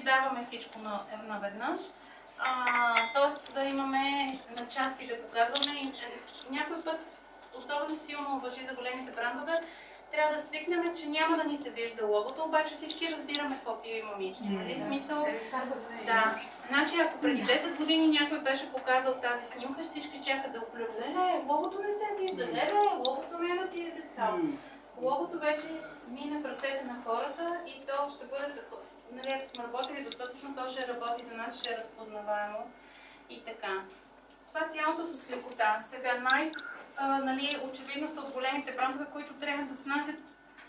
издаваме всичко наведнъж. Тоест да имаме на части да показваме. И някой път, особено силно важи за големите брандове, трябва да свикнем, че няма да ни се вижда логото, обаче всички разбираме какво пие момиче. Нали? Смисъл? Да. Значи, ако преди 10 години някой беше показал тази снимка, всички чаха да оплюят. Леле, логото не се вижда. Леле, логото не е да ти е стало. Логото вече мине в ръцете на хората и то ще бъде такова. Нали, ако сме работили достатъчно, то ще работи за нас, ще е разпознаваемо и така. Това цялото с лекота. Сега нали, очевидно са от големите брандове, които трябва да снасят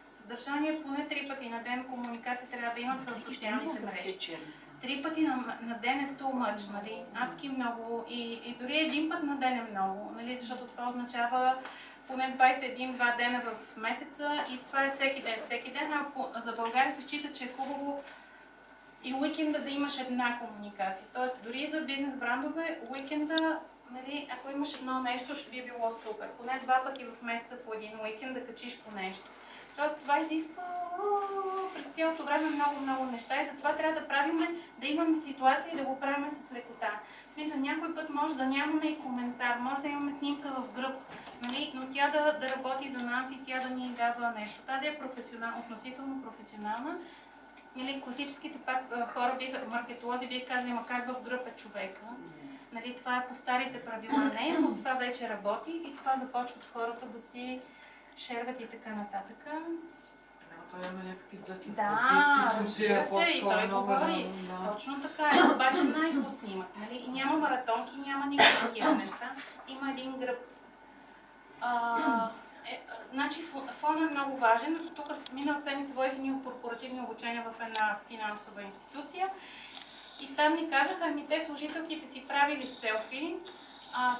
съдържание поне 3 пъти на ден. Комуникация трябва да имат в социалните мрежи. 3 пъти на ден е too much, нали? Адски много и дори 1 път на ден е много, нали? Защото това означава поне 21-2 дена в месеца и това е всеки ден. Всеки ден, а за България се счита, че е хубаво и уикенда да имаш една комуникация. Тоест, дори за бизнес брандове, уикенда, нали, ако имаш едно нещо, ще би било супер. Поне 2 пъти в месеца по един уикенд да качиш по нещо. Тоест, това изисква през цялото време много неща и затова трябва да правим, да имаме ситуация и да го правим с лекота. За някой път може да нямаме и коментар, може да имаме снимка в гръб, нали, но тя да работи за нас и тя да ни дава нещо. Тази е относително професионална. Нали, класическите хора, маркетолози, бих казали, макар в гръб е човека. Нали, това е по старите правила, не, но това вече работи и това започват хората да си шерват и така нататък. Той има някакви известни спортисти, случая по-скоро говори. Точно така е, обаче най-хубав снимък. Нали? И няма маратонки, няма никакви такива неща. Има един гръб. Значи фон е много важен. Тук миналата седмица водих едни корпоративни обучения в една финансова институция. И там ни казаха, ами те служителките си правили селфи,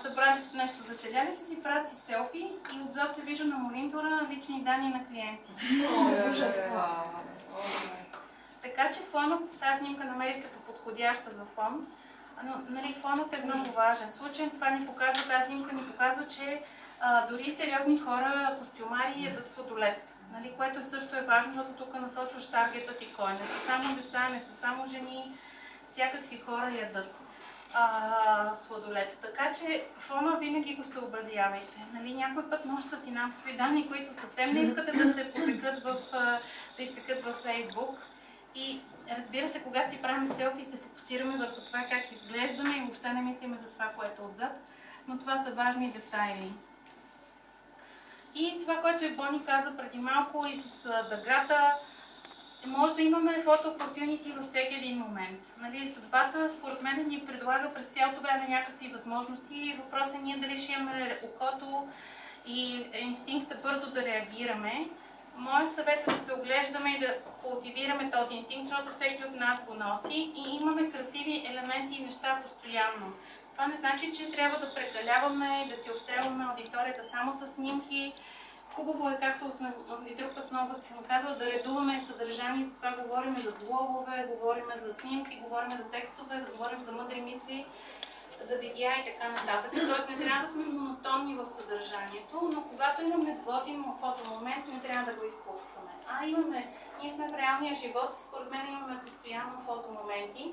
събрали с нещо, заселяли си правят си селфи и отзад се вижда на монитора лични данни на клиенти. Така че фонът, тази снимка намерих като подходяща за фон, но нали, фонът е много важен. Случайно това ни показва, тази снимка ни показва, че дори сериозни хора, костюмари ядат сладолед, нали, което също е важно, защото тук насочваш таргетът и кой. Не са само деца, не са само жени, всякакви хора ядат сладолед. Така че фона винаги го съобразявайте. Нали, някой път може са финансови данни, които съвсем не искате да се потекат да изтекат във Фейсбук. И разбира се, когато си правим селфи, се фокусираме върху това как изглеждаме и въобще не мислиме за това, което е отзад. Но това са важни детайли. И това, което и Бони каза преди малко и с дъгата, може да имаме фото opportunity във всеки един момент. Нали, съдбата, според мен, ни предлага през цялото време някакви възможности. Въпросът е ние дали ще имаме окото и инстинкта бързо да реагираме. Моят съвет е да се оглеждаме и да култивираме този инстинкт, защото всеки от нас го носи и имаме красиви елементи и неща постоянно. Това не значи, че трябва да прекаляваме и да си отстрелваме аудиторията само с снимки. Хубаво е, както сме и друг път много път си казвала, да редуваме съдържание, за това говорим за блогове, говорим за снимки, говорим за текстове, говорим за мъдри мисли, за видеа и така нататък. Тоест не трябва да сме монотонни в съдържанието, но когато имаме готин фотомомент, не трябва да го изпускаме. Ние сме в реалния живот, според мен имаме постоянно фотомоменти.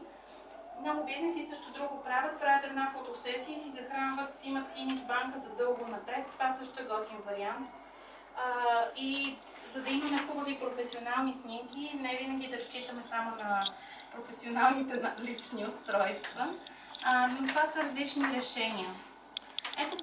Много бизнеси също друго правят една фотосесия и си захранват, имат си имидж банка за дълго напред. Това също е готин вариант. И за да имаме хубави професионални снимки, не винаги да разчитаме само на професионалните лични устройства, но това са различни решения. Ето